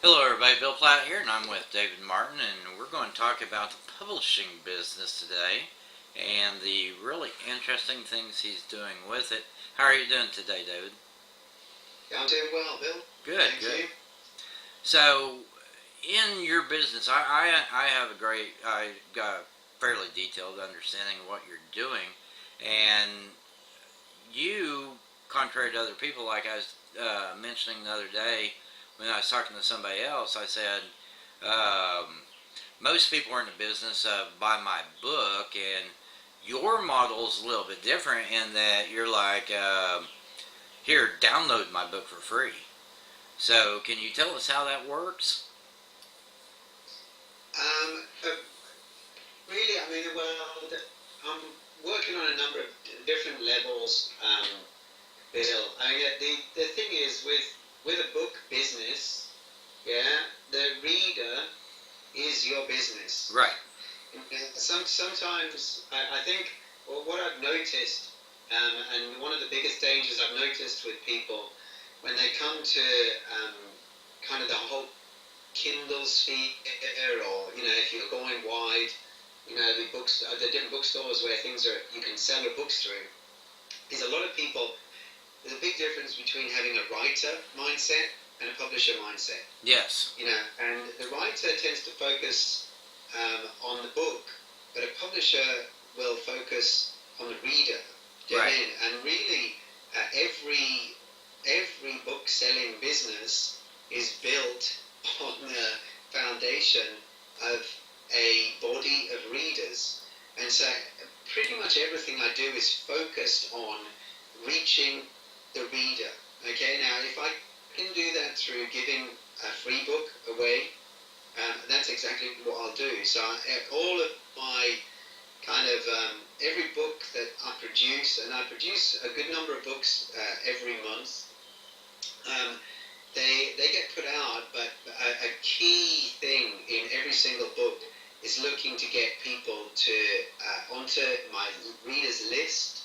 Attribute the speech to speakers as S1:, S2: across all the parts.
S1: Hello, everybody. Bill Platt here, and I'm with David Martin, and we're going to talk about the publishing business today and the really interesting things he's doing with it. How are you doing today, David?
S2: Yeah, I'm doing well, Bill.
S1: Good,
S2: Thank
S1: good.
S2: you.
S1: So, in your business, I have I got a fairly detailed understanding of what you're doing, and you, contrary to other people, like I was mentioning the other day when I was talking to somebody else, I said, um, most people are in the business of buy my book, and your model is a little bit different in that you're like, here, download my book for free. So, can you tell us how that works?
S2: Uh, really, I'm working on a number of different levels, Bill. The thing is with a book business, yeah, the reader is your business.
S1: Right.
S2: Sometimes I think, well, what I've noticed, and one of the biggest dangers I've noticed with people when they come to kind of the whole Kindle sphere, or if you're going wide, the different bookstores where things are you can sell your books through. Is a lot of people. There's a big difference between having a writer mindset and a publisher mindset.
S1: Yes.
S2: And the writer tends to focus on the book, but a publisher will focus on the reader. Do you know what I
S1: Right.
S2: mean? And really, every book selling business is built on the foundation of a body of readers. And so pretty much everything I do is focused on reaching the reader. Okay, now if I can do that through giving a free book away, that's exactly what I'll do. So all of my kind of every book that I produce, and I produce a good number of books every month, um, they get put out, but a key thing in every single book is looking to get people to onto my readers list,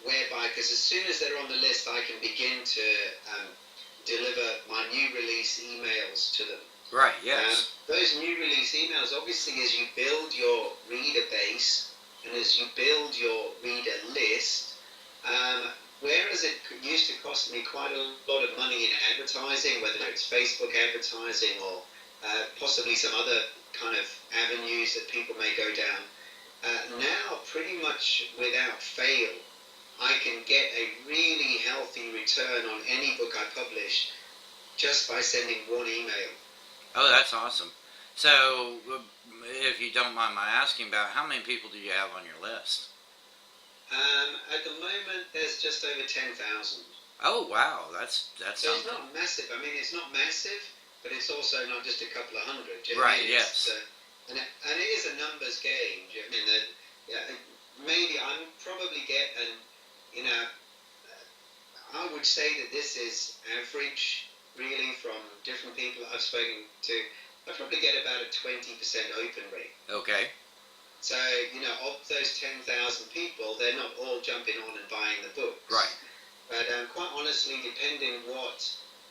S2: whereby, because as soon as they're on the list, I can begin to deliver my new release emails to them.
S1: Right. Yes.
S2: Those new release emails, obviously, as you build your reader base and as you build your reader list, whereas it used to cost me quite a lot of money in advertising, whether it's Facebook advertising or possibly some other kind of avenues that people may go down, now pretty much without fail, I can get a really healthy return on any book I publish just by sending one email.
S1: Oh, that's awesome. So, if you don't mind my asking about how many people do you have on your list?
S2: At the moment, there's just over 10,000.
S1: Oh, wow, that's
S2: So it's
S1: something.
S2: not massive. I mean, it's not massive, but it's also not just a couple of hundred. Do you know what I
S1: Right.
S2: mean?
S1: Yes.
S2: And it is a numbers game. Do you know what I mean? That, yeah, maybe I'm probably get, and you know, I would say that this is average, really, from different people I've spoken to. I probably get about a 20% open rate.
S1: Okay.
S2: So, of those 10,000 people, they're not all jumping on and buying the books.
S1: Right.
S2: But quite honestly, depending what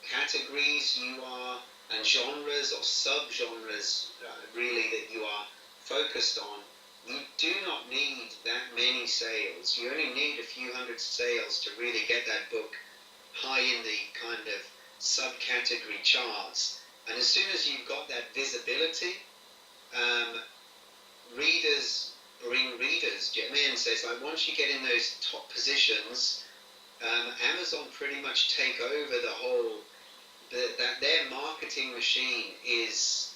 S2: categories you are and genres or sub-genres really that you are focused on, you do not need that many sales. You only need a few hundred sales to really get that book high in the kind of subcategory charts. And as soon as you've got that visibility, um, readers bring readers. Do you know what I mean? So it's like once you get in those top positions, Amazon pretty much take over the whole. That their marketing machine is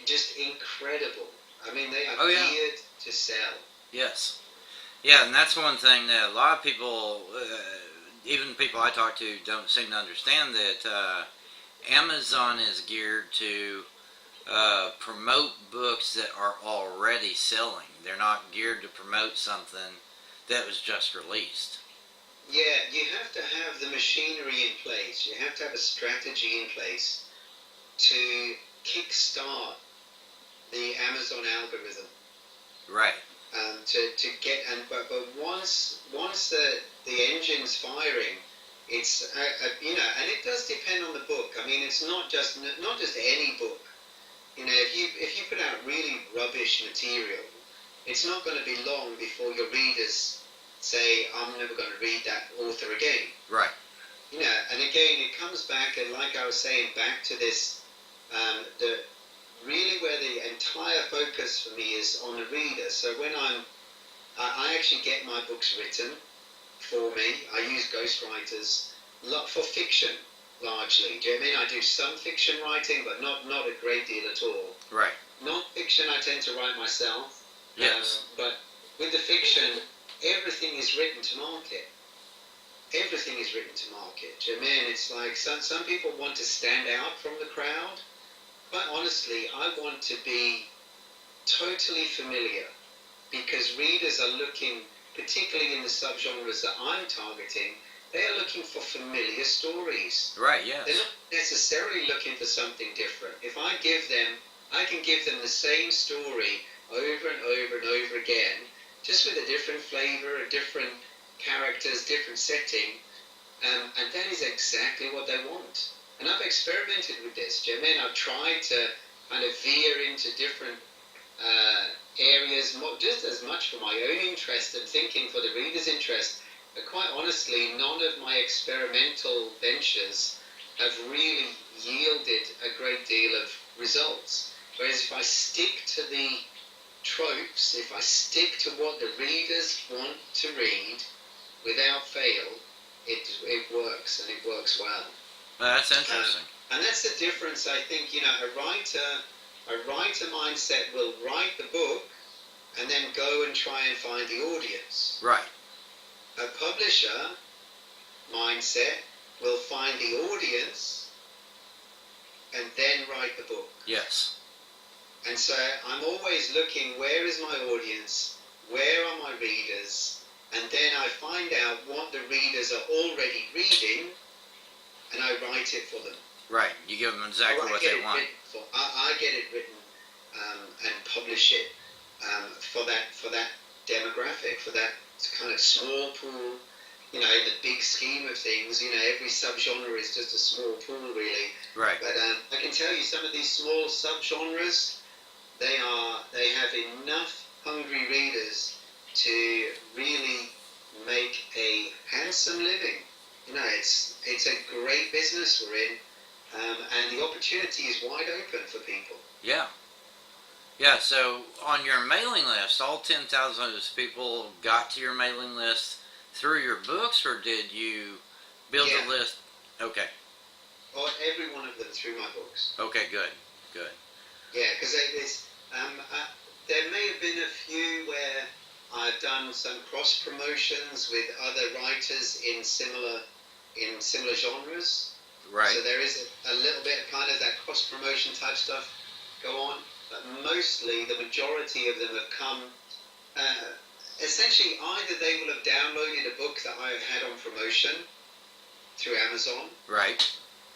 S2: just incredible. I mean, they are
S1: Oh, yeah.
S2: geared to sell.
S1: Yes. Yeah, and that's one thing that a lot of people, even people I talk to, don't seem to understand that Amazon is geared to promote books that are already selling. They're not geared to promote something that was just released.
S2: Yeah, you have to have the machinery in place. You have to have a strategy in place to kickstart the Amazon algorithm.
S1: Right.
S2: To get but once the engine's firing, it's and it does depend on the book. I mean, mean, it's not just any book. You know, if you put out really rubbish material, it's not going to be long before your readers say, I'm never going to read that author again.
S1: Right.
S2: You know, and again, it comes back, and like I was saying, back to this, the really where the entire focus for me is on the reader. So when I actually get my books written for me. I use ghostwriters for fiction largely. Do you know what I mean? I do some fiction writing, but not a great deal at all.
S1: Right.
S2: Non-fiction I tend to write myself.
S1: Yes.
S2: But with the fiction, everything is written to market. Everything is written to market. Do you know what I mean? It's like some people want to stand out from the crowd. Quite honestly, I want to be totally familiar, because readers are looking, particularly in the subgenres that I'm targeting, they are looking for familiar stories.
S1: Right, yes.
S2: They're not necessarily looking for something different. If I can give them the same story over and over and over again, just with a different flavor, a different characters, different setting, and that is exactly what they want. And I've experimented with this, do you know what I mean? I've tried to kind of veer into different areas, just as much for my own interest and thinking for the reader's interest. But quite honestly, none of my experimental ventures have really yielded a great deal of results. Whereas if I stick to the tropes, if I stick to what the readers want to read, without fail, it works, and it works well.
S1: That's interesting.
S2: And that's the difference, I think. You know, a writer mindset will write the book and then go and try and find the audience.
S1: Right.
S2: A publisher mindset will find the audience and then write the book.
S1: Yes.
S2: And so I'm always looking, where is my audience? Where are my readers? And then I find out what the readers are already reading, and I write it for them.
S1: Right. You give them exactly what they want.
S2: I get it written and publish it for that demographic, for that kind of small pool. You know, in the big scheme of things, you know, every subgenre is just a small pool, really.
S1: Right.
S2: But I can tell you, some of these small subgenres, they have enough hungry readers to really make a handsome living. You know, it's a great business we're in, and the opportunity is wide open for people.
S1: Yeah. Yeah, so on your mailing list, all 10,000 of those people got to your mailing list through your books, or did you build a list? Okay.
S2: Or every one of them through my books.
S1: Okay, good. Good.
S2: Yeah, because there may have been a few where I've done some cross promotions with other writers in similar genres.
S1: Right.
S2: So there is a little bit of kind of that cross promotion type stuff go on, but mostly the majority of them have come. Essentially, either they will have downloaded a book that I had on promotion through Amazon,
S1: right,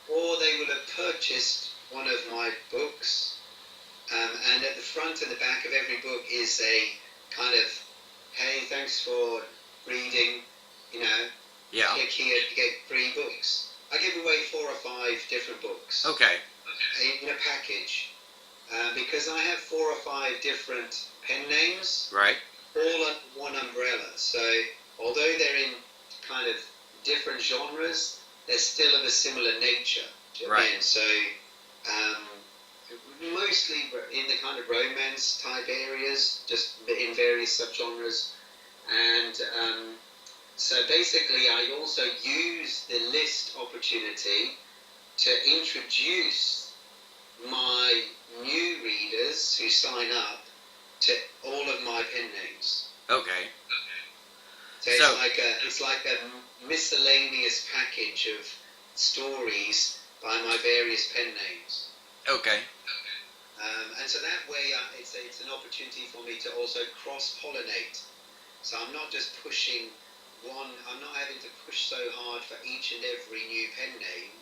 S2: or they will have purchased one of my books. And at the front and the back of every book is a kind of, hey, thanks for reading, you know, click here to get free books. I give away 4 or 5 different books.
S1: Okay.
S2: In a package. Because I have 4 or 5 different pen names.
S1: Right.
S2: All under one umbrella. So, although they're in kind of different genres, they're still of a similar nature. Do you know what I mean? So, mostly in the kind of romance type areas, just in various subgenres. And so basically I also use the list opportunity to introduce my new readers who sign up to all of my pen names.
S1: Okay.
S2: So it's like a miscellaneous package of stories by my various pen names.
S1: Okay.
S2: And so that way it's an opportunity for me to also cross-pollinate. So I'm not just pushing I'm not having to push so hard for each and every new pen name.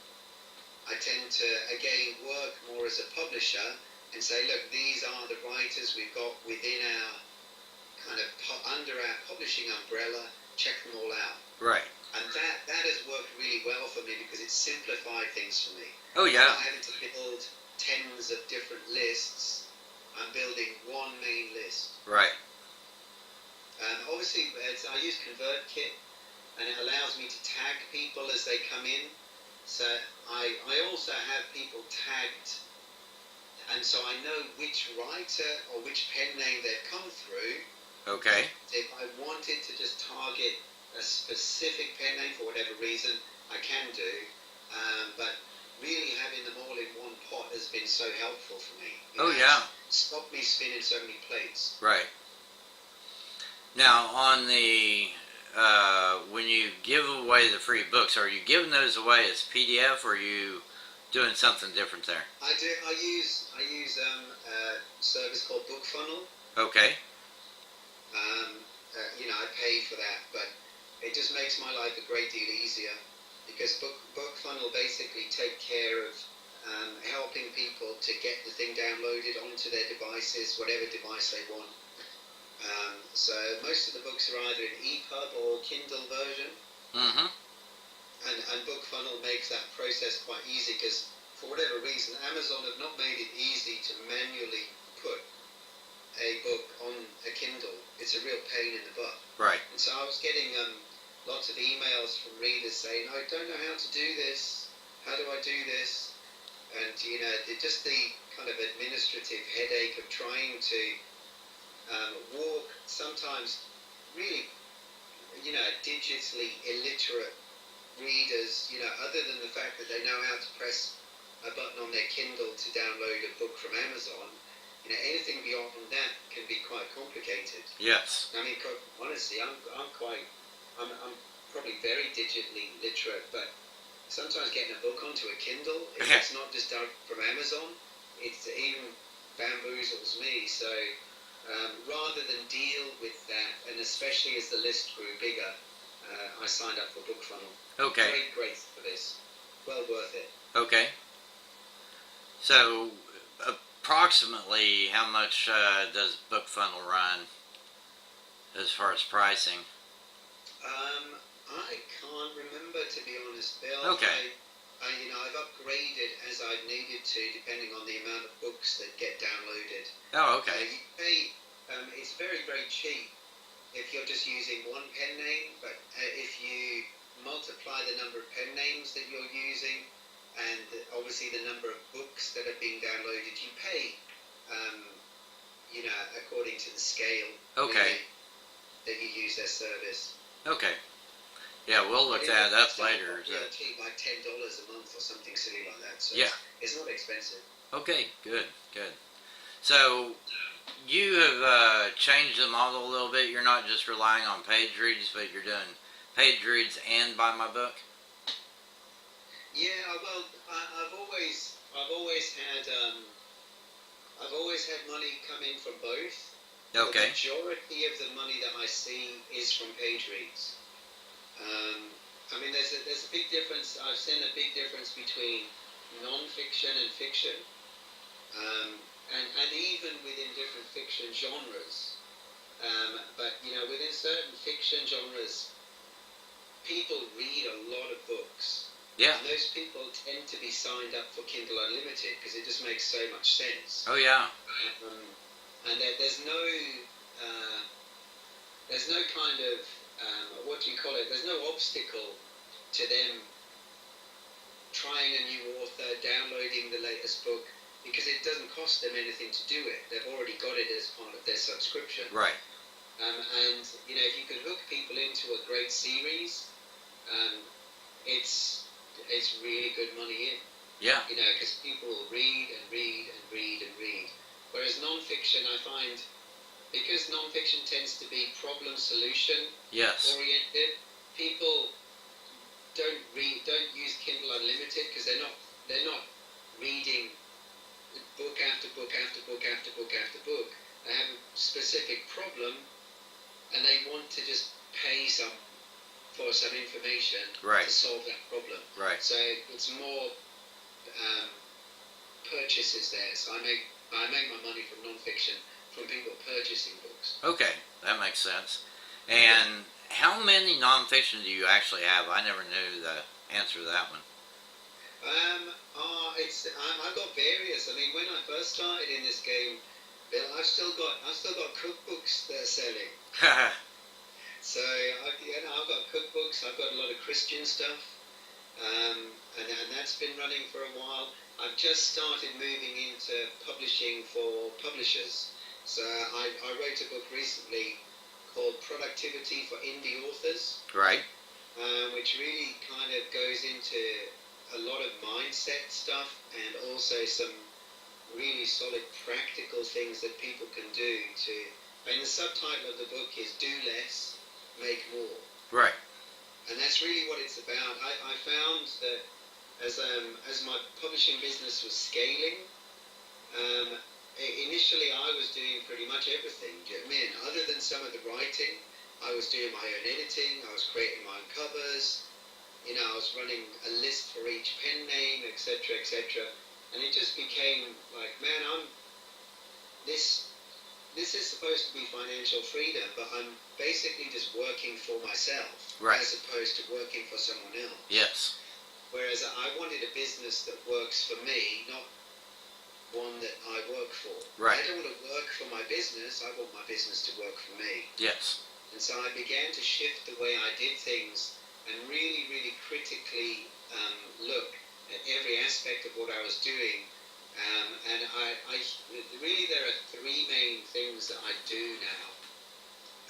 S2: I tend to, again, work more as a publisher and say, look, these are the writers we've got within our kind of under our publishing umbrella. Check them all out.
S1: Right.
S2: And that has worked really well for me because it's simplified things for me.
S1: Oh
S2: I'm
S1: yeah.
S2: not having to build tens of different lists. I'm building one main list.
S1: Right.
S2: Obviously, I use ConvertKit, and it allows me to tag people as they come in. So I also have people tagged, and so I know which writer or which pen name they've come through.
S1: Okay.
S2: If I wanted to just target a specific pen name for whatever reason, I can do. But really having them all in one pot has been so helpful for me.
S1: Oh yeah.
S2: It's stopped me spinning so many plates.
S1: Right. Now, on the when you give away the free books, are you giving those away as PDF, or are you doing something different there?
S2: I do. I use a service called BookFunnel.
S1: Okay.
S2: I pay for that, but it just makes my life a great deal easier because BookFunnel basically take care of helping people to get the thing downloaded onto their devices, whatever device they want. So most of the books are either in EPUB or Kindle version.
S1: Mm-hmm.
S2: And BookFunnel makes that process quite easy because for whatever reason Amazon have not made it easy to manually put a book on a Kindle. It's a real pain in the butt.
S1: Right.
S2: And so I was getting lots of emails from readers saying, I don't know how to do this. How do I do this? And, just the kind of administrative headache of trying to walk sometimes really, digitally illiterate readers, other than the fact that they know how to press a button on their Kindle to download a book from Amazon, anything beyond that can be quite complicated.
S1: Yes.
S2: I mean, honestly, I'm probably very digitally literate, but sometimes getting a book onto a Kindle, if it's not just direct from Amazon, it even bamboozles me. So rather than deal with that, and especially as the list grew bigger, I signed up for BookFunnel.
S1: Okay.
S2: Great for this. Well worth it.
S1: Okay. So, approximately how much does BookFunnel run as far as pricing?
S2: I can't remember, to be honest, Bill.
S1: Okay.
S2: I've upgraded as I've needed to, depending on the amount of books that get downloaded.
S1: Oh, okay.
S2: You pay, it's very, very cheap if you're just using one pen name, but if you multiply the number of pen names that you're using and obviously the number of books that are being downloaded, you pay, according to the scale
S1: Okay.
S2: that you use their service.
S1: Okay. Yeah, we'll look that up later.
S2: Cheap, like $10 a month or something silly like that. So
S1: yeah.
S2: It's not expensive.
S1: Okay, good. So you have changed the model a little bit. You're not just relying on page reads, but you're doing page reads and buy my book.
S2: Yeah, well, I've always had money come in from both.
S1: Okay.
S2: The majority of the money that I see is from page reads. There's a big difference. I've seen a big difference between nonfiction and fiction, and even within different fiction genres. But within certain fiction genres, people read a lot of books.
S1: Yeah.
S2: And those people tend to be signed up for Kindle Unlimited because it just makes so much sense.
S1: Oh yeah.
S2: And there's no kind of there's no obstacle to them trying a new author, downloading the latest book, because it doesn't cost them anything to do it. They've already got it as part of their subscription.
S1: Right.
S2: And if you can hook people into a great series, it's really good money in.
S1: Yeah.
S2: Because people will read and read and read and read. Whereas nonfiction, I find, because nonfiction tends to be problem solution oriented, people don't use Kindle Unlimited because they're not reading book after book after book after book after book. They have a specific problem and they want to just pay for some information to solve that problem.
S1: Right.
S2: So it's more purchases there. So I make my money from nonfiction from people purchasing books.
S1: Okay, that makes sense. And How many nonfiction do you actually have? I never knew the answer to that one.
S2: I've got various. I mean, when I first started in this game, Bill, I've still got cookbooks that are selling. So I've got cookbooks. I've got a lot of Christian stuff, and that's been running for a while. I've just started moving into publishing for publishers. So I wrote a book recently called Productivity for Indie Authors,
S1: Right.
S2: which really kind of goes into a lot of mindset stuff and also some really solid practical things that people can do to. And the subtitle of the book is "Do Less, Make More,"
S1: Right.
S2: and that's really what it's about. I found that as my publishing business was scaling, initially I was doing pretty much everything. Do you know what I mean? Other than some of the writing, I was doing my own editing. I was creating my own covers. I was running a list for each pen name, etc., etc. And it just became like, man, this is supposed to be financial freedom, but I'm basically just working for myself,
S1: Right.
S2: as opposed to working for someone else.
S1: Yes.
S2: Whereas I wanted a business that works for me, not one that I work for.
S1: Right.
S2: I don't want to work for my business. I want my business to work for me.
S1: Yes.
S2: And so I began to shift the way I did things and really, really critically look at every aspect of what I was doing. And I really, there are three main things that I do now.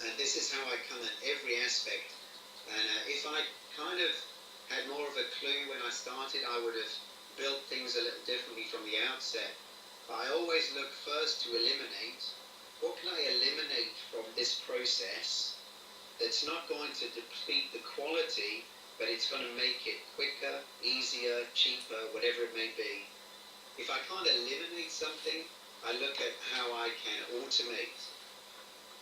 S2: And this is how I come at every aspect. And if I kind of had more of a clue when I started, I would have built things a little differently from the outset. But I always look first to eliminate. What can I eliminate from this process that's not going to deplete the quality, but it's going to make it quicker, easier, cheaper, whatever it may be? If I can't eliminate something, I look at how I can automate.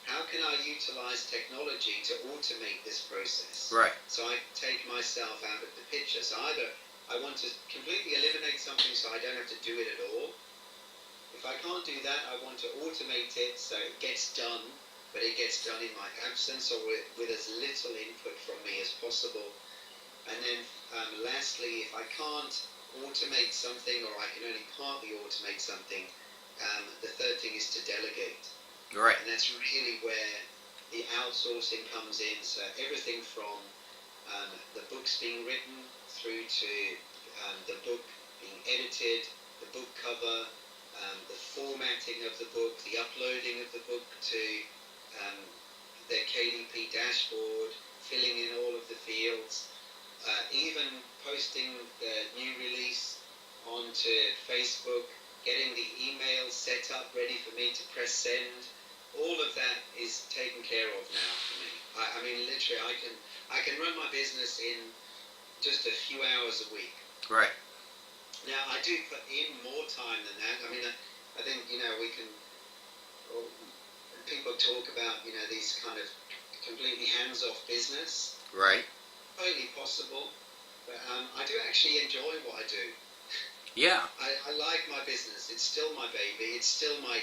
S2: How can I utilize technology to automate this process?
S1: Right.
S2: So I take myself out of the picture. So either I want to completely eliminate something so I don't have to do it at all. If I can't do that, I want to automate it so it gets done, but it gets done in my absence or with as little input from me as possible. And then lastly, if I can't automate something or I can only partly automate something, the third thing is to delegate.
S1: Right.
S2: And that's really where the outsourcing comes in. So everything from the books being written through to the book being edited, the book cover, the formatting of the book, the uploading of the book to their KDP dashboard, filling in all of the fields, even posting the new release onto Facebook, getting the email set up ready for me to press send. All of that is taken care of now for me. I mean, literally, I can run my business in just a few hours a week.
S1: Right.
S2: Now, I do put in more time than that. I mean, I think, we can, people talk about, these kind of completely hands-off business.
S1: Right.
S2: Totally possible. But I do actually enjoy what I do.
S1: Yeah.
S2: I like my business. It's still my baby. It's still my,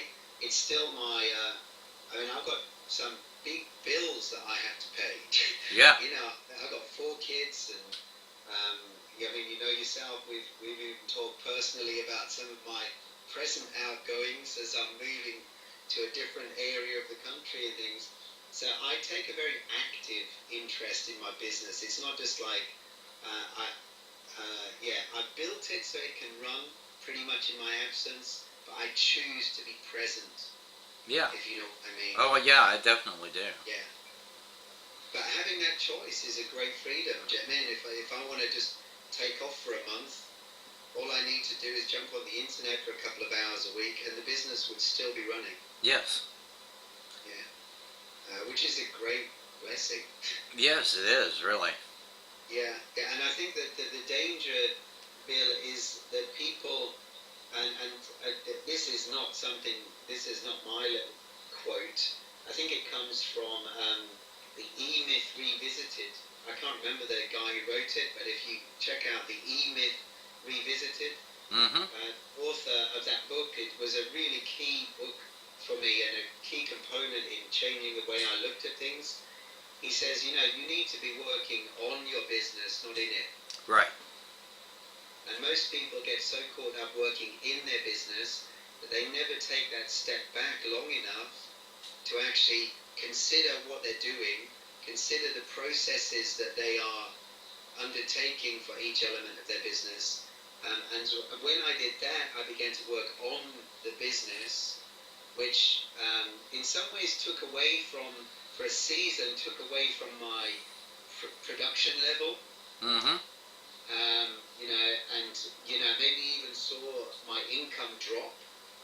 S2: I mean, I've got some big bills that I have to pay.
S1: Yeah.
S2: I've got 4 kids and, I mean, yourself, we've even talked personally about some of my present outgoings as I'm moving to a different area of the country and things. So I take a very active interest in my business. It's not just like, I built it so it can run pretty much in my absence, but I choose to be present.
S1: Yeah.
S2: If you know what I mean.
S1: Oh, yeah, I definitely do.
S2: Yeah. But having that choice is a great freedom. Do you know what I mean? If I want to just take off for a month, all I need to do is jump on the internet for a couple of hours a week and the business would still be running.
S1: Yes.
S2: Yeah. Which is a great blessing.
S1: Yes, it is, really.
S2: Yeah. And I think that the danger, Bill, is that people, and this is not my little quote. I think it comes from the E-Myth Revisited. I can't remember the guy who wrote it, but if you check out the E-Myth Revisited, author of that book, it was a really key book for me and a key component in changing the way I looked at things. he says, you need to be working on your business, not in it.
S1: Right.
S2: And most people get so caught up working in their business that they never take that step back long enough to actually consider what they're doing, consider the processes that they are undertaking for each element of their business. And when I did that, I began to work on the business, which in some ways took away from, for a season, took away from my production level.
S1: Mm-hmm.
S2: And maybe even saw my income drop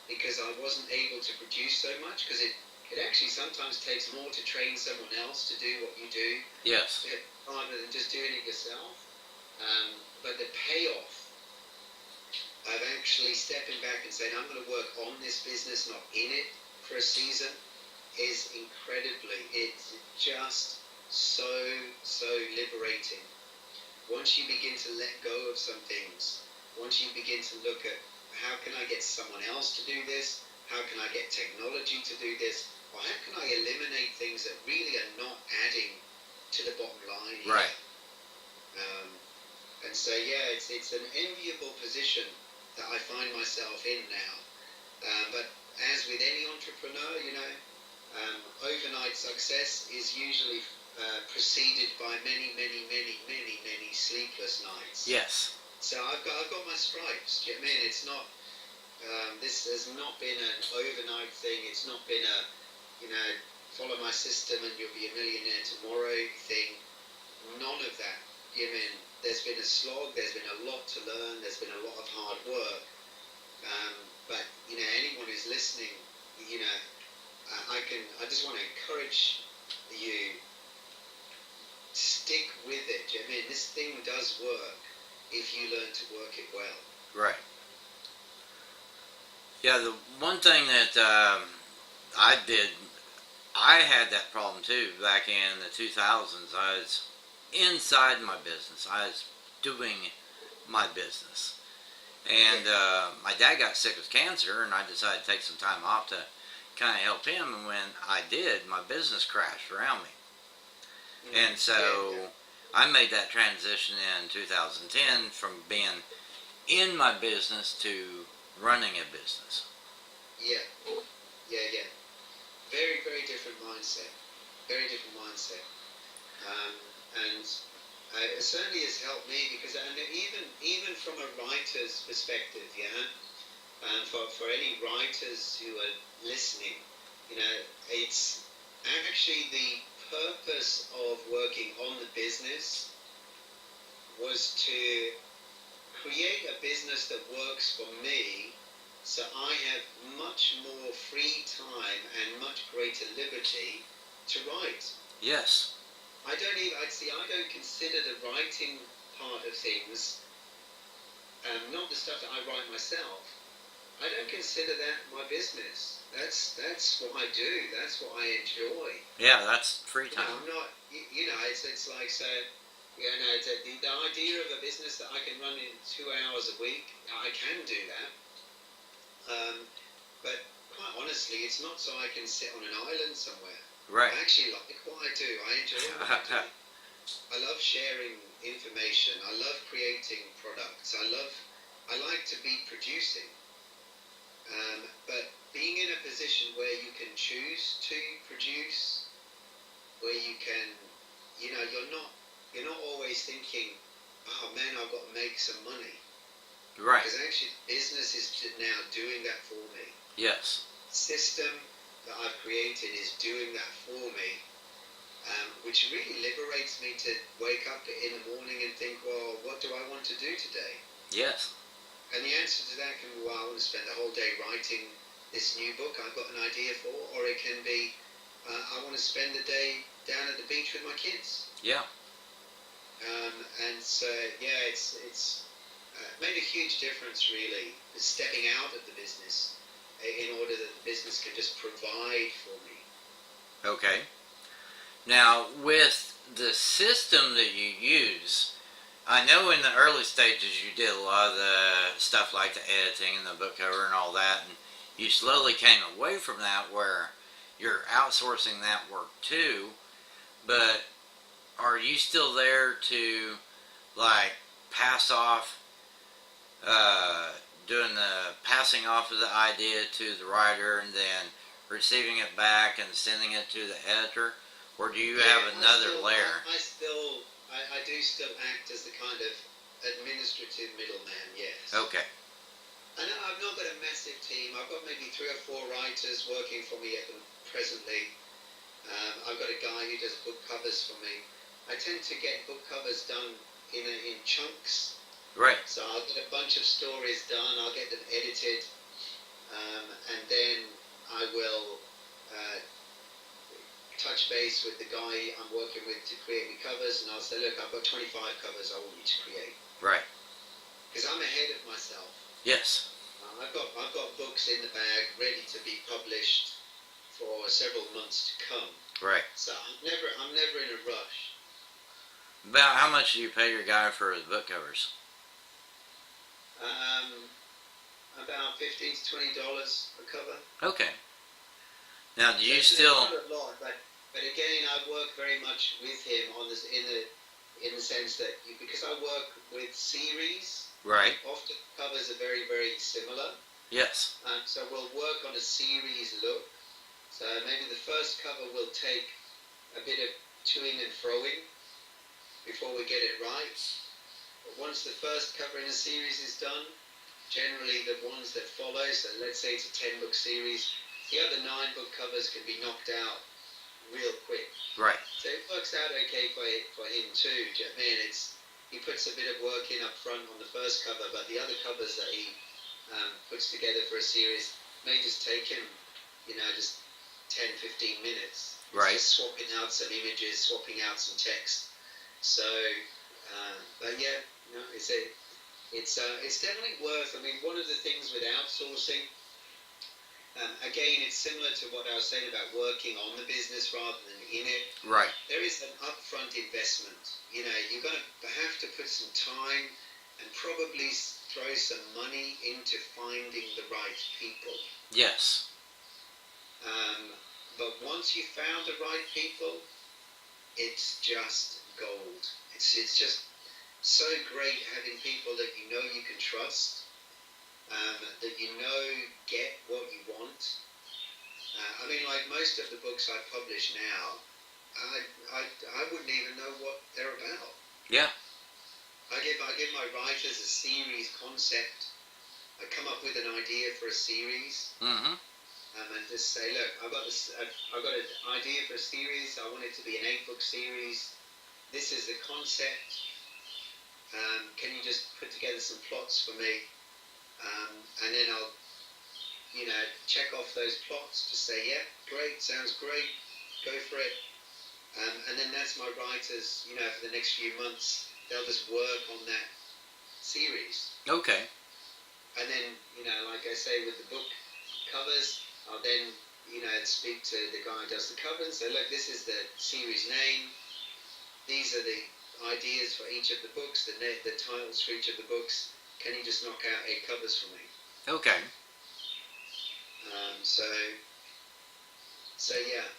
S2: because I wasn't able to produce so much, because it actually sometimes takes more to train someone else to do what you do.
S1: Yes.
S2: Rather than just doing it yourself. But the payoff of actually stepping back and saying, I'm going to work on this business, not in it, for a season, is incredibly, it's just so liberating. Once you begin to let go of some things, once you begin to look at how can I get someone else to do this, how can I get technology to do this, or how can I eliminate things that really are not adding to the bottom line here?
S1: Right.
S2: And so, yeah, it's an enviable position that I find myself in now. But as with any entrepreneur, overnight success is usually preceded by many sleepless nights.
S1: Yes.
S2: So I've got my stripes. Do you know what I mean? It's not. This has not been an overnight thing. It's not been a, follow my system and you'll be a millionaire tomorrow thing. None of that. You know what I mean? There's been a slog. There's been a lot to learn. There's been a lot of hard work. But anyone who's listening, I just want to encourage you. Stick with it. Do you know what I mean? This thing does work if you learn to work it well.
S1: Right. Yeah, the one thing that I did, I had that problem too back in the 2000s. I was inside my business. I was doing my business. And my dad got sick with cancer, and I decided to take some time off to kind of help him. And when I did, my business crashed around me. And so I made that transition in 2010 from being in my business to running a business.
S2: Yeah. Very different mindset. Very different mindset. And it certainly has helped me because, and even from a writer's perspective, for any writers who are listening, it's actually the purpose of working on the business was to create a business that works for me, so I have much more free time and much greater liberty to write.
S1: Yes.
S2: I don't consider the writing part of things, not the stuff that I write myself. I don't consider that my business. That's what I do. That's what I enjoy.
S1: Yeah, that's free time.
S2: I'm not. It's like saying, the idea of a business that I can run in 2 hours a week, I can do that. But quite honestly, it's not so I can sit on an island somewhere.
S1: Right.
S2: I actually like what I do. I enjoy what I do. I love sharing information. I love creating products. I like to be producing. But being in a position where you can choose to produce, where you can, you're not always thinking, oh man, I've got to make some money.
S1: Right.
S2: Because actually business is now doing that for me.
S1: Yes.
S2: The system that I've created is doing that for me, which really liberates me to wake up in the morning and think, well, what do I want to do today?
S1: Yes.
S2: And the answer to that can be, well, I want to spend the whole day writing this new book I've got an idea for, or it can be, I want to spend the day down at the beach with my kids.
S1: Yeah.
S2: And so, it's made a huge difference, really, stepping out of the business in order that the business can just provide for me.
S1: Okay. Now, with the system that you use, I know in the early stages you did a lot of the stuff like the editing and the book cover and all that, and you slowly came away from that where you're outsourcing that work too. But are you still there to like pass off, doing the passing off of the idea to the writer and then receiving it back and sending it to the editor, or do you have another layer?
S2: I do still act as the kind of administrative middleman. Yes.
S1: Okay.
S2: I know I've not got a massive team. I've got maybe 3 or 4 writers working for me at the presently. I've got a guy who does book covers for me. I tend to get book covers done in chunks.
S1: Right.
S2: So I'll get a bunch of stories done. I'll get them edited, and then I will touch base with the guy I'm working with to create me covers, and I'll say, look, I've got 25 covers I want you to create.
S1: Right.
S2: Because I'm ahead of myself.
S1: Yes.
S2: I've got books in the bag ready to be published for several months to come.
S1: Right.
S2: So I'm never in a rush.
S1: About how much do you pay your guy for his book covers?
S2: About $15 to $20 a cover.
S1: Okay. Now, do you
S2: It's
S1: still?
S2: not a lot, but again, I work very much with him on this in the sense that because I work with series.
S1: Right.
S2: Often covers are very, very similar.
S1: Yes.
S2: So we'll work on a series look. So maybe the first cover will take a bit of toing and froing before we get it right. But once the first cover in a series is done, generally the ones that follow, so let's say it's a 10-book series, the other 9-book covers can be knocked out real quick.
S1: Right.
S2: So it works out okay for him too. Do you know what I mean? He puts a bit of work in up front on the first cover, but the other covers that he puts together for a series may just take him, just 10, 15 minutes.
S1: Right.
S2: Just swapping out some images, swapping out some text. So, but yeah, it's definitely worth. I mean, one of the things with outsourcing, again, it's similar to what I was saying about working on the business rather than in it.
S1: Right.
S2: There is an upfront investment. You're going to have to put some time and probably throw some money into finding the right people.
S1: Yes.
S2: But once you've found the right people, it's just gold. It's just so great having people that you know you can trust, that you know get what you want. I mean, like most of the books I publish now, I wouldn't even know what they're about.
S1: Yeah.
S2: I give my writers a series concept. I come up with an idea for a series,
S1: Mm-hmm.
S2: and just say, look, I've got an idea for a series. I want it to be an 8-book series. This is the concept. Can you just put together some plots for me? And then I'll, check off those plots to say, yeah, great, sounds great, go for it. And then that's my writers, for the next few months, they'll just work on that series.
S1: Okay.
S2: And then, like I say, with the book covers, I'll then, speak to the guy who does the cover and say, look, this is the series name. These are the ideas for each of the books, the titles for each of the books. Can you just knock out 8 covers for me?
S1: Okay.
S2: So yeah.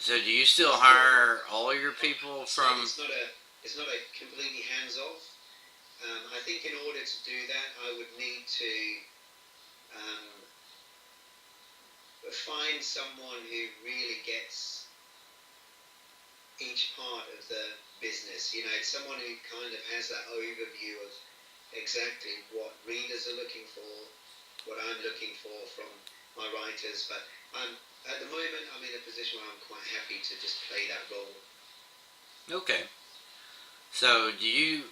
S1: So do you still hire all your people from?
S2: It's not a completely hands off. I think in order to do that, I would need to find someone who really gets each part of the business. Someone who kind of has that overview of exactly what readers are looking for, what I'm looking for from my writers. But at the moment, I'm in a position where I'm quite happy to just play that role.
S1: Okay. So do you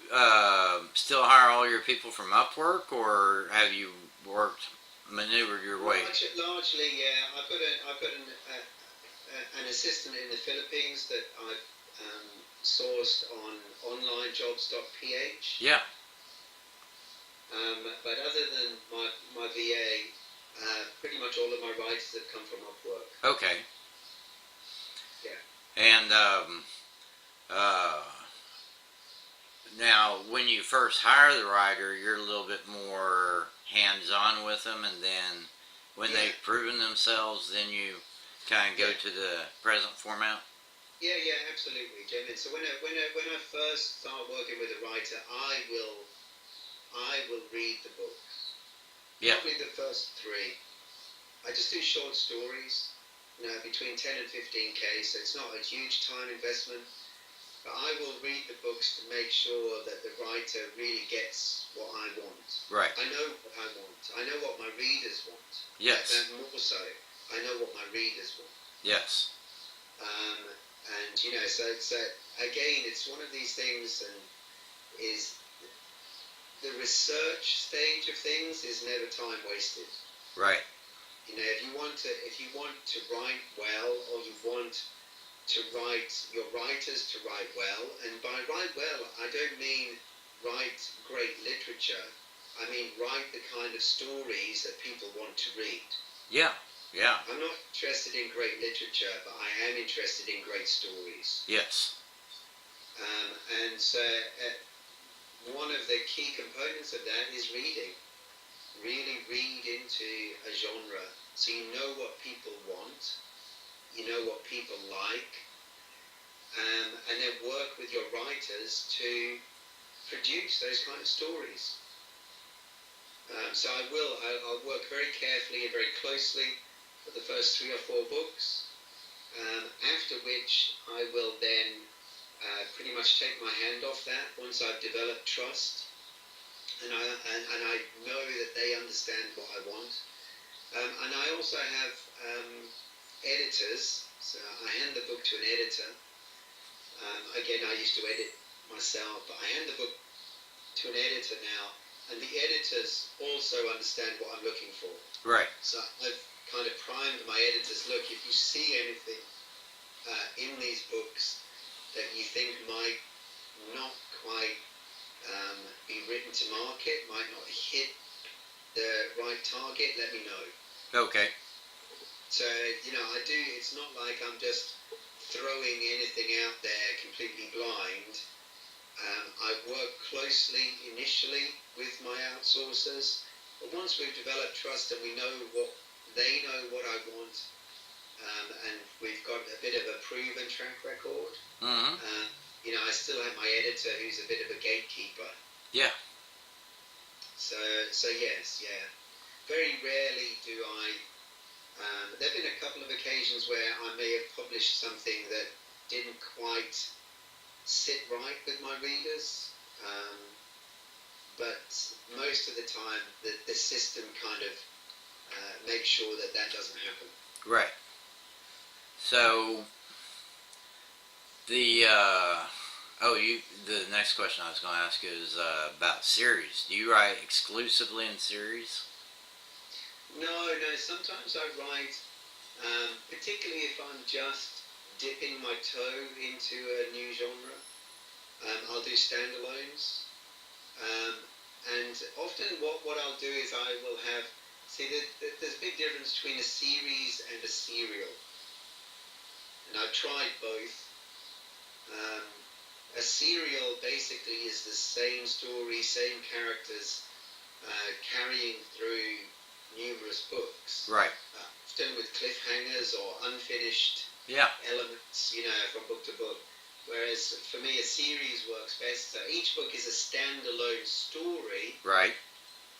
S1: still hire all your people from Upwork, or have you maneuvered your way?
S2: Largely, yeah. I've got an assistant in the Philippines that I've sourced on onlinejobs.ph.
S1: Yeah.
S2: But other than my VA, pretty much all of my writers have come from Upwork.
S1: Okay.
S2: Yeah.
S1: And now, when you first hire the writer, you're a little bit more hands-on with them, and then when they've proven themselves, then you kind of go to the present format.
S2: Yeah, absolutely, Jim. And so when I first start working with a writer, I will read the book.
S1: Yeah.
S2: Probably the first three. I just do short stories, between 10 and 15K, so it's not a huge time investment. But I will read the books to make sure that the writer really gets what I want.
S1: Right.
S2: I know what I want. I know what my readers want.
S1: Yes.
S2: That more so. I know what my readers want.
S1: Yes.
S2: Um, and so again, it's one of these things, and is the research stage of things is never time wasted.
S1: Right.
S2: If you want to write well, or you want to write your writers to write well, and by write well, I don't mean write great literature. I mean write the kind of stories that people want to read.
S1: Yeah. Yeah.
S2: I'm not interested in great literature, but I am interested in great stories.
S1: Yes.
S2: And so one of the key components of that is reading. Really read into a genre so you know what people want, you know what people like, and then work with your writers to produce those kind of stories. So I'll work very carefully and very closely for the first 3 or 4 books, after which I will then pretty much take my hand off that once I've developed trust, and I know that they understand what I want. And I also have editors, so I hand the book to an editor. Again, I used to edit myself, but I hand the book to an editor now, and the editors also understand what I'm looking for.
S1: Right.
S2: So I've kind of primed my editors. Look, if you see anything in these books that you think might not quite be written to market, might not hit the right target, let me know.
S1: Okay.
S2: So, I do, it's not like I'm just throwing anything out there completely blind. I work closely initially with my outsourcers, but once we've developed trust and we know they know what I want, and we've got a bit of a proven track record,
S1: Mm-hmm.
S2: I still have my editor who's a bit of a gatekeeper.
S1: Yeah.
S2: So yes, yeah. Very rarely do I. There have been a couple of occasions where I may have published something that didn't quite sit right with my readers, but most of the time the system kind of makes sure that doesn't happen.
S1: Right. So the the next question I was going to ask is about series. Do you write exclusively in series?
S2: No. Sometimes I write, particularly if I'm just dipping my toe into a new genre. I'll do standalones, and often what I'll do is I will have. See, there's a big difference between a series and a serial, and I've tried both. A serial basically is the same story, same characters, carrying through numerous books.
S1: Right.
S2: Often with cliffhangers or unfinished elements, from book to book. Whereas for me, a series works best. So each book is a standalone story.
S1: Right.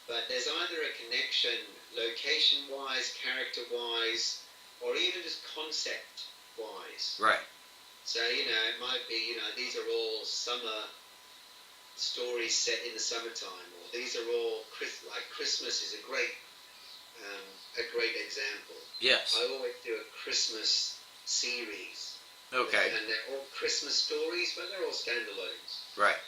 S2: But there's either a connection, location-wise, character-wise, or even just concept-wise.
S1: Right.
S2: So, it might be, these are all summer stories set in the summertime, or these are all, like Christmas is a great example.
S1: Yes.
S2: I always do a Christmas series.
S1: Okay.
S2: And they're all Christmas stories, but they're all standalones.
S1: Right.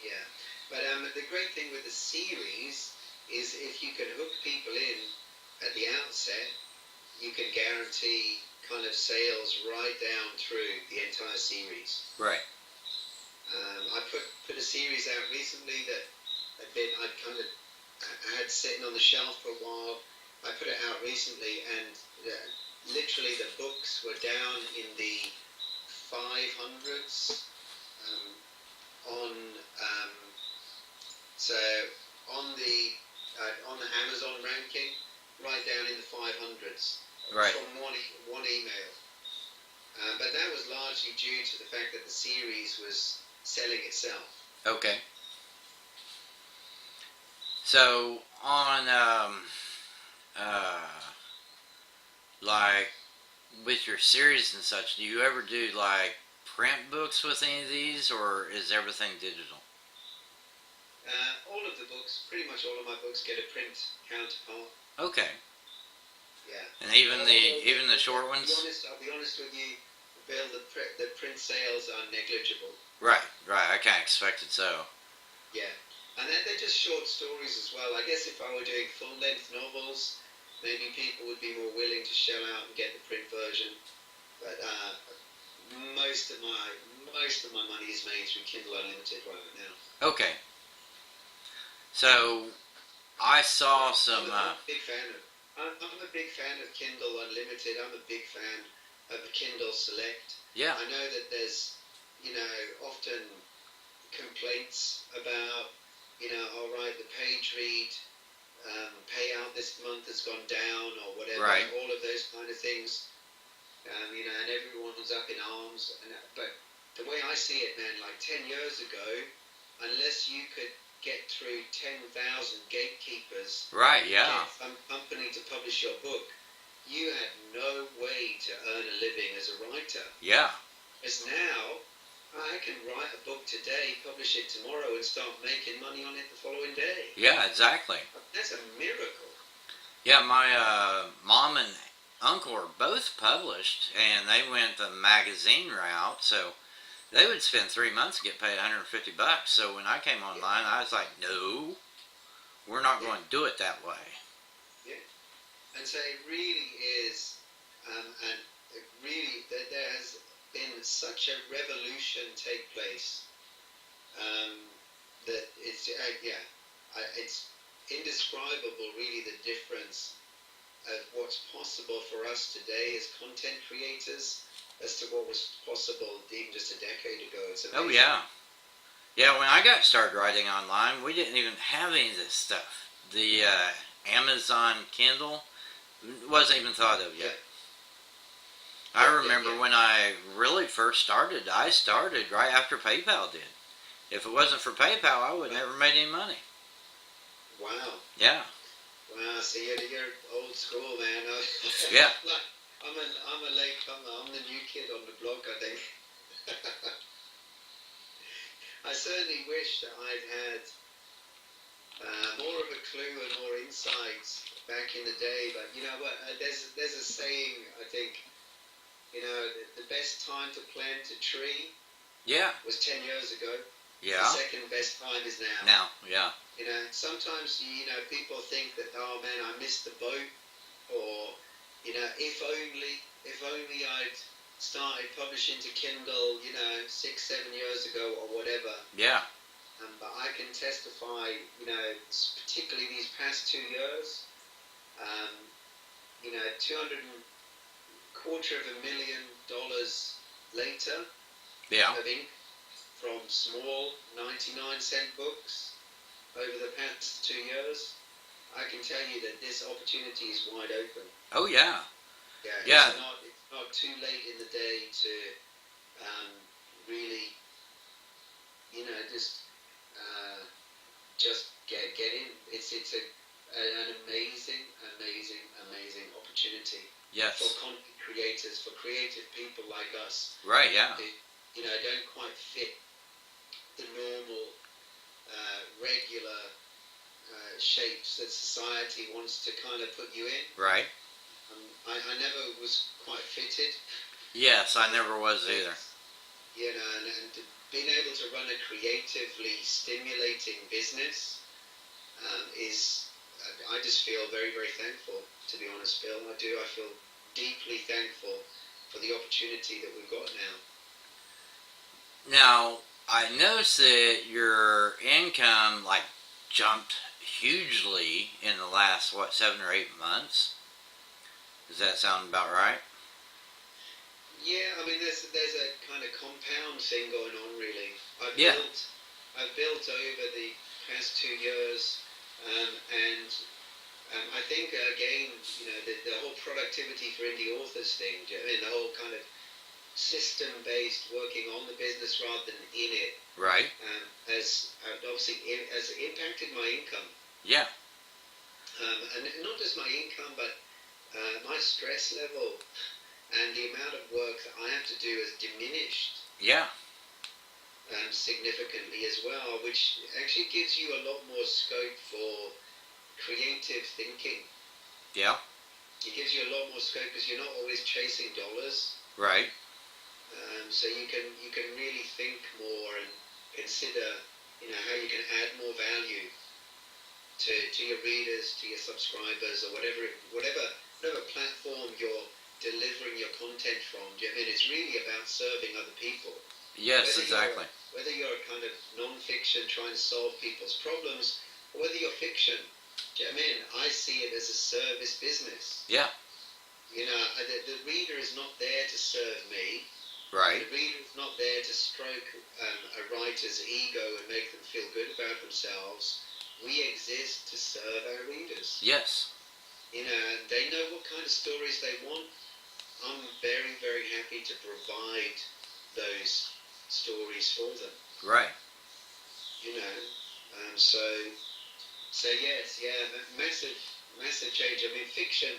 S2: Yeah. But the great thing with the series is if you can hook people in at the outset, you can guarantee kind of sales right down through the entire series.
S1: Right.
S2: I put a series out recently that I had sitting on the shelf for a while. I put it out recently, and literally the books were down in the 500s on the Amazon ranking, right down in the 500s.
S1: Right.
S2: From one email. But that was largely due to the fact that the series was selling itself.
S1: Okay. So on uh, like with your series and such, do you ever do like print books with any of these, or is everything digital?
S2: All of the books, pretty much all of my books, get a print counterpart.
S1: Okay.
S2: Yeah.
S1: And even
S2: Although,
S1: the short ones.
S2: I'll be honest with you, Bill. The print sales are negligible.
S1: Right. Right. I kind of expected so.
S2: Yeah, and then they're just short stories as well. I guess if I were doing full-length novels, maybe people would be more willing to shell out and get the print version. But most of my money is made through Kindle Unlimited right now.
S1: Okay. So I saw some.
S2: I'm a big fan of. I'm a big fan of Kindle Unlimited. I'm a big fan of Kindle Select.
S1: Yeah.
S2: I know that there's, often complaints about, all right, the page read payout this month has gone down or whatever.
S1: Right.
S2: All of those kind of things. And everyone's up in arms. But the way I see it, man, like 10 years ago, unless you could get through 10,000 gatekeepers,
S1: Right. Yeah.
S2: get some company to publish your book, you had no way to earn a living as a writer.
S1: Yeah.
S2: As now, I can write a book today, publish it tomorrow, and start making money on it the following day.
S1: Yeah. Exactly.
S2: That's a miracle.
S1: Yeah. My mom and uncle are both published, and they went the magazine route. So they would spend 3 months to get paid $150. So when I came online, I was like, no, we're not going to do it that way.
S2: Yeah. And so it really is, and it really, there has been such a revolution take place that it's, it's indescribable, really, the difference of what's possible for us today as content creators as to what was possible even just a decade ago. It's amazing.
S1: Oh yeah. Yeah, when I got started writing online, we didn't even have any of this stuff. The Amazon Kindle wasn't even thought of yet.
S2: Yeah.
S1: I remember when I really first started, I started right after PayPal did. If it wasn't for PayPal, I would have never made any money.
S2: Wow.
S1: Yeah.
S2: Wow, so you're old school, man.
S1: Yeah.
S2: I'm a late comer. I'm the new kid on the block, I think. I certainly wish that I'd had more of a clue and more insights back in the day. But you know what? There's a saying, I think, the best time to plant a tree
S1: Yeah.
S2: was 10 years ago.
S1: Yeah.
S2: The second best time is now.
S1: Now, yeah.
S2: Sometimes, people think that, oh man, I missed the boat, or, if only I'd started publishing to Kindle, 6-7 years ago or whatever.
S1: Yeah.
S2: But I can testify, particularly these past 2 years, 250,000 later
S1: Yeah.
S2: of ink from small 99-cent books over the past 2 years, I can tell you that this opportunity is wide open.
S1: Oh yeah.
S2: Yeah. It's not too late in the day to really, just get in. It's an amazing opportunity
S1: Yes.
S2: for content creators, for creative people like us.
S1: Right. Yeah.
S2: Who, don't quite fit the normal, regular shapes that society wants to kind of put you in.
S1: Right.
S2: I never was quite fitted.
S1: Yes, I never was either.
S2: And being able to run a creatively stimulating business is, I just feel very, very thankful, to be honest, Bill. I do. I feel deeply thankful for the opportunity that we've got now.
S1: Now, I noticed that your income jumped hugely in the last 7 or 8 months. Does that sound about right?
S2: Yeah, I mean, there's a kind of compound thing going on, really. I've built over the past 2 years, and I think again, the whole productivity for indie authors thing. I mean, the whole kind of system-based, working on the business rather than in it,
S1: Right.
S2: has obviously has impacted my income.
S1: Yeah.
S2: And not just my income, but my stress level and the amount of work that I have to do has diminished
S1: Yeah.
S2: significantly as well, which actually gives you a lot more scope for creative thinking.
S1: Yeah.
S2: It gives you a lot more scope because you're not always chasing dollars.
S1: Right.
S2: So you can really think more and consider, how you can add more value to your readers, to your subscribers, or whatever platform you're delivering your content from. Do you know what I mean? It's really about serving other people.
S1: Yes, exactly.
S2: Whether you're a kind of non-fiction trying to solve people's problems, or whether you're fiction. Do you know what I mean? I see it as a service business.
S1: Yeah.
S2: The reader is not there to serve me.
S1: Right.
S2: The reader is not there to stroke a writer's ego and make them feel good about themselves. We exist to serve our readers.
S1: Yes.
S2: They know what kind of stories they want. I'm very, very happy to provide those stories for them.
S1: Right.
S2: So yes, massive change. I mean, fiction.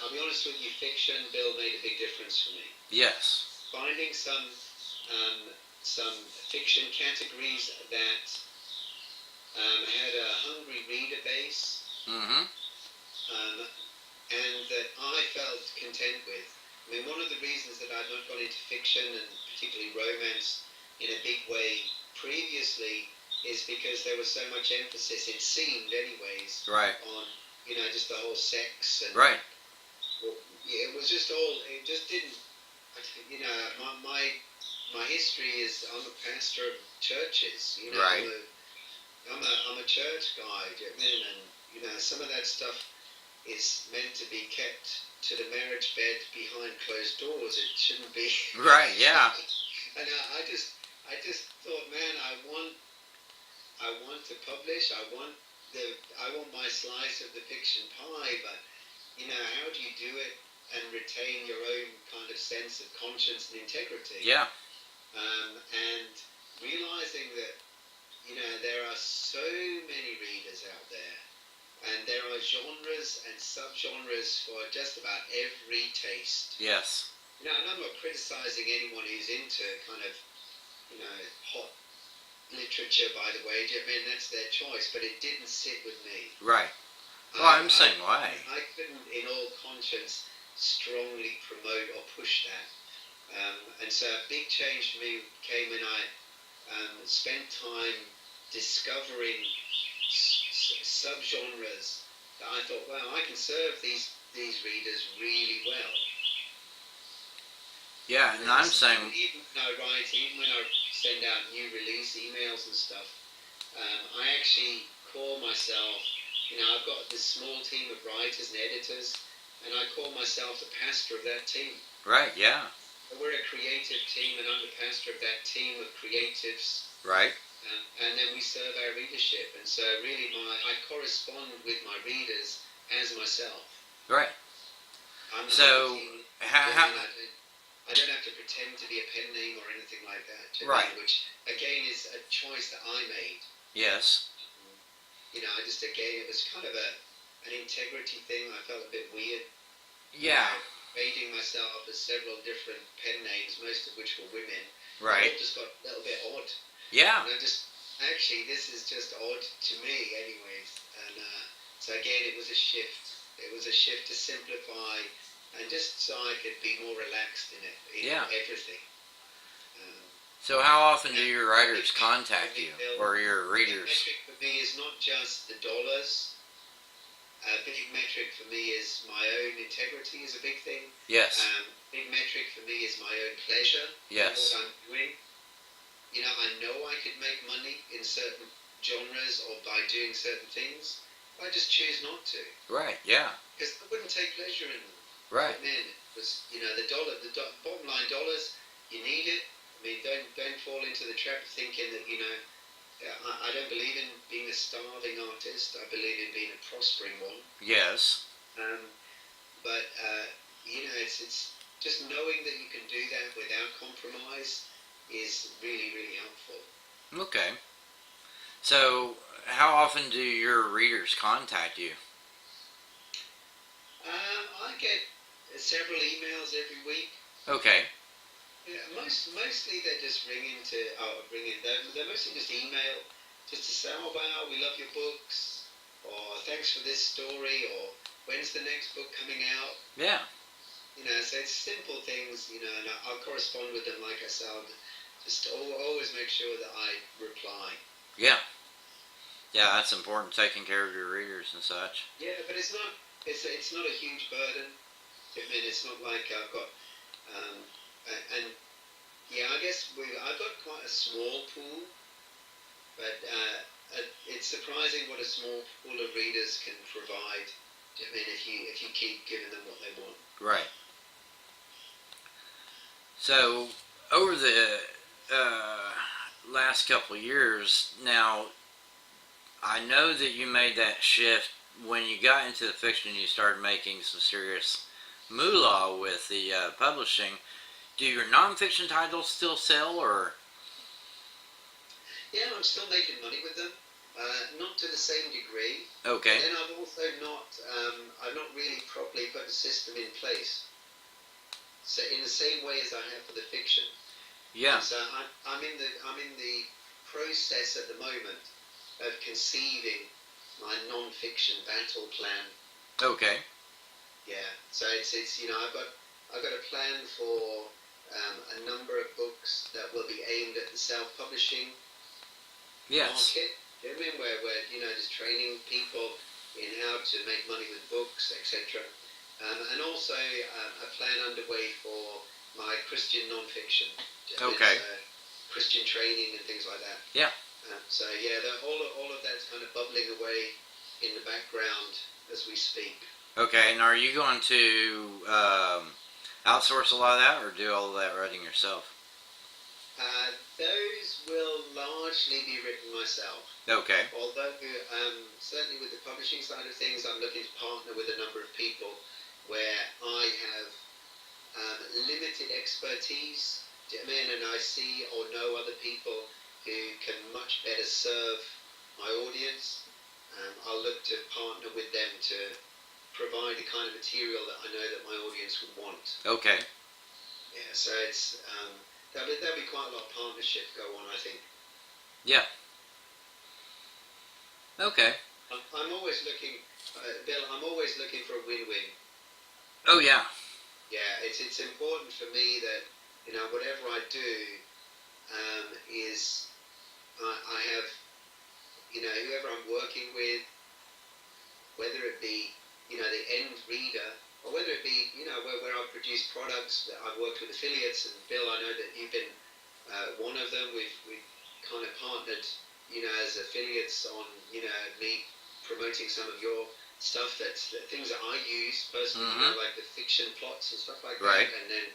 S2: I'll be honest with you, fiction, Bill, made a big difference for me.
S1: Yes.
S2: Finding some fiction categories that had a hungry reader base,
S1: Mm-hmm.
S2: and that I felt content with. I mean, one of the reasons that I'd not gone into fiction, and particularly romance, in a big way previously is because there was so much emphasis, it seemed anyways,
S1: Right.
S2: on, just the whole sex and...
S1: Right.
S2: Well, yeah, it just didn't, my history is, I'm a pastor of churches,
S1: Right.
S2: I'm a church guy, do you know what I mean? And, some of that stuff is meant to be kept to the marriage bed behind closed doors. It shouldn't be.
S1: Right. Yeah.
S2: And I just thought, man, I want to publish. I want my slice of the fiction pie, but how do you do it and retain your own kind of sense of conscience and integrity?
S1: Yeah.
S2: And realizing that there are so many readers out there, and there are genres and subgenres for just about every taste.
S1: Yes.
S2: And I'm not criticizing anyone who's into kind of hot literature, by the way. I mean, that's their choice, but it didn't sit with me.
S1: Right. Well, I'm the same way.
S2: I couldn't, in all conscience, strongly promote or push that. And so a big change for me came when I spent time discovering subgenres that I thought, wow, I can serve these readers really well.
S1: Yeah, and I'm saying...
S2: Even when I send out new release emails and stuff, I actually call myself, I've got this small team of writers and editors, and I call myself the pastor of that team.
S1: Right, yeah.
S2: We're a creative team, and I'm the pastor of that team of creatives.
S1: Right.
S2: And then we serve our readership. And so really I correspond with my readers as myself.
S1: Right. So,
S2: I don't have to pretend to be a pen name or anything like that.
S1: Right.
S2: Which, again, is a choice that I made.
S1: Yes.
S2: It was kind of an integrity thing. I felt a bit weird.
S1: Yeah.
S2: Rating myself as several different pen names, most of which were women.
S1: Right.
S2: It all just got a little bit odd.
S1: Yeah.
S2: And this is just odd to me anyways. And so again, it was a shift. It was a shift to simplify and just so I could be more relaxed in it, everything.
S1: So how often do your writers contact you, or your readers?
S2: Big metric for me is not just the dollars. A big metric for me is my own integrity is a big thing.
S1: Yes.
S2: Big metric for me is my own pleasure
S1: Yes.
S2: in what I'm doing. I know I could make money in certain genres or by doing certain things. I just choose not to.
S1: Right, yeah.
S2: Because I wouldn't take pleasure in them.
S1: Right.
S2: But man, it was, the bottom line dollars, you need it. I mean, don't fall into the trap of thinking that, I don't believe in being a starving artist. I believe in being a prospering one.
S1: Yes.
S2: But it's just knowing that you can do that without compromise is really, really helpful.
S1: Okay. So, how often do your readers contact you?
S2: I get several emails every week.
S1: Okay.
S2: Yeah, mostly they're just ringing. They're mostly just email, just to say, oh wow, we love your books, or thanks for this story, or when's the next book coming out?
S1: Yeah.
S2: So it's simple things, and I'll correspond with them. Like I said, I'll just always make sure that I reply.
S1: Yeah. Yeah, that's important, taking care of your readers and such.
S2: Yeah, but it's not a huge burden. I mean, it's not like I've got um, and yeah, I guess I've got quite a small pool, but it's surprising what a small pool of readers can provide. I mean, if you keep giving them what they want.
S1: Right. So, over the last couple of years, now, I know that you made that shift when you got into the fiction. You started making some serious moolah with the publishing. Do your nonfiction titles still sell, or?
S2: Yeah, I'm still making money with them, not to the same degree.
S1: Okay.
S2: And then I've not really properly put a system in place. So in the same way as I have for the fiction.
S1: Yeah.
S2: So I'm in the process at the moment of conceiving my non-fiction battle plan.
S1: Okay.
S2: Yeah. So it's I've got a plan for a number of books that will be aimed at the self-publishing
S1: Yes.
S2: market. Do you know what I mean? Where just training people in how to make money with books, etc. And also a plan underway for my Christian non-fiction.
S1: Okay.
S2: Christian training and things like that.
S1: Yeah.
S2: So yeah, all of that's kind of bubbling away in the background as we speak.
S1: Okay, and are you going to outsource a lot of that, or do all of that writing yourself?
S2: Those will largely be written myself.
S1: Okay.
S2: Although certainly with the publishing side of things, I'm looking to partner with a number of people where I have limited expertise. Do you know what I mean? And I see or know other people who can much better serve my audience. I'll look to partner with them to provide the kind of material that I know that my audience would want.
S1: Okay.
S2: Yeah, so it's there'll be quite a lot of partnership go on, I think.
S1: Yeah. Okay.
S2: I'm always looking, Bill. I'm always looking for a win-win.
S1: Oh yeah.
S2: Yeah, it's important for me that whatever I do is I have whoever I'm working with, whether it be the end reader, or whether it be where I produce products that I've worked with affiliates. And Bill, I know that you've been one of them. We've kind of partnered as affiliates on me promoting some of your stuff, that's things that I use personally, like the fiction plots and stuff like
S1: Right.
S2: that. And then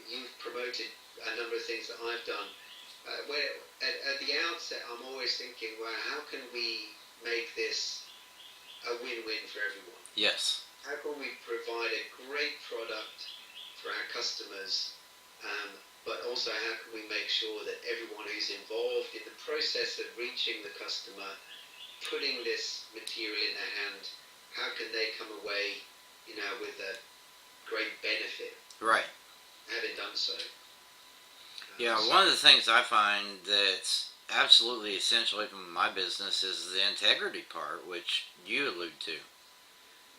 S2: you've promoted a number of things that I've done. Where at the outset, I'm always thinking, well, how can we make this a win-win for everyone?
S1: Yes.
S2: How can we provide a great product for our customers, but also how can we make sure that everyone who's involved in the process of reaching the customer, putting this material in their hand, how can they come away, with a great benefit?
S1: Right.
S2: Having done so.
S1: Yeah, one of the things I find that's absolutely essential even in my business is the integrity part, which you allude to.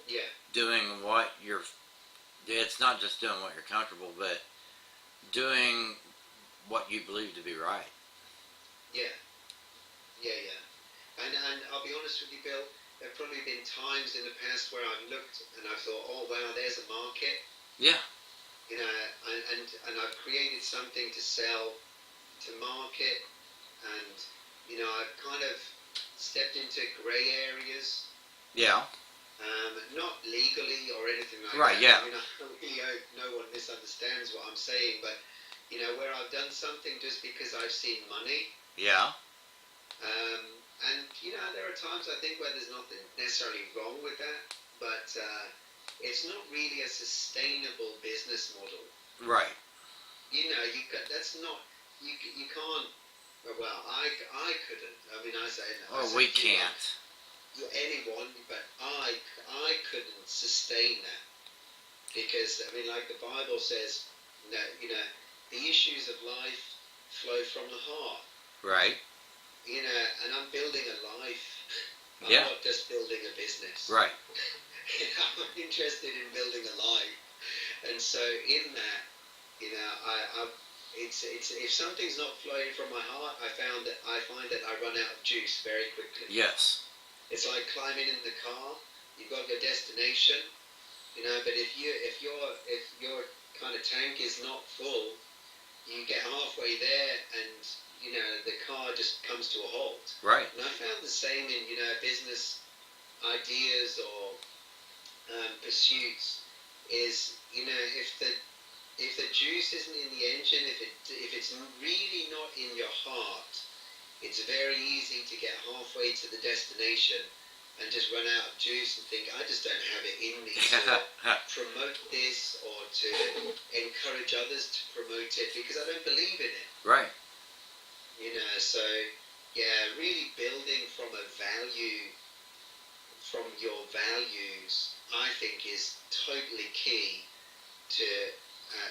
S2: Yeah.
S1: Doing what you're, it's not just doing what you're comfortable, but doing what you believe to be right.
S2: Yeah. And I'll be honest with you, Bill, there have probably been times in the past where I've looked and I've thought, oh wow, there's a market.
S1: Yeah.
S2: And I've created something to sell, to market, and I've kind of stepped into grey areas.
S1: Yeah.
S2: Not legally or anything like
S1: Right,
S2: that.
S1: yeah.
S2: I mean, I really hope no one misunderstands what I'm saying, but where I've done something just because I've seen money.
S1: Yeah.
S2: And there are times I think where there's nothing necessarily wrong with that, but it's not really a sustainable business model.
S1: Right.
S2: That's not, you can't, well, I couldn't. I mean, I
S1: Well,
S2: say
S1: we
S2: to you,
S1: can't.
S2: anyone, but I couldn't sustain that, because I mean, like the Bible says, no, the issues of life flow from the heart.
S1: Right.
S2: And I'm building a life. I'm
S1: Yeah.
S2: not just building a business.
S1: Right.
S2: I'm interested in building a life, and so in that, it's if something's not flowing from my heart, I find that I run out of juice very quickly.
S1: Yes.
S2: It's like climbing in the car. You've got your destination, but if your kind of tank is not full, you get halfway there and the car just comes to a halt.
S1: Right.
S2: And I found the same in business ideas or pursuits. Is if the juice isn't in the engine, if it's really not in your heart, it's very easy to get halfway to the destination and just run out of juice and think, I just don't have it in me to promote this or to encourage others to promote it, because I don't believe in it.
S1: Right.
S2: So yeah, really building from your values, I think, is totally key to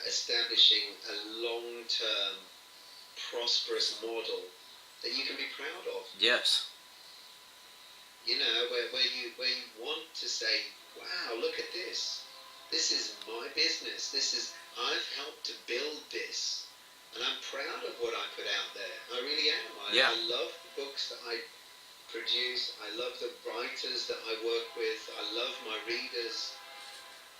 S2: establishing a long-term, prosperous model that you can be proud of.
S1: Yes.
S2: Where you want to say, wow, look at this. This is my business. I've helped to build this. And I'm proud of what I put out there. I really am. I love the books that I produce. I love the writers that I work with. I love my readers.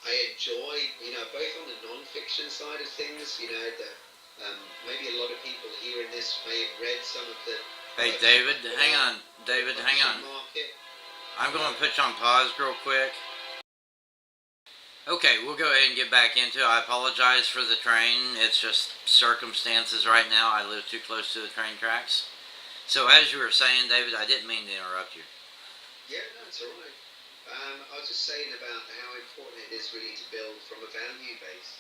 S2: I enjoy, both on the non-fiction side of things, maybe a lot of people hearing this may have read some of the...
S1: Hey, David, hang on. David, hang on.
S2: Market.
S1: I'm going to put you on pause real quick. Okay, we'll go ahead and get back into it. I apologize for the train. It's just circumstances right now. I live too close to the train tracks. So as you were saying, David, I didn't mean to interrupt you.
S2: Yeah, no, it's all right. I was just saying about how important it is really to build from a value-based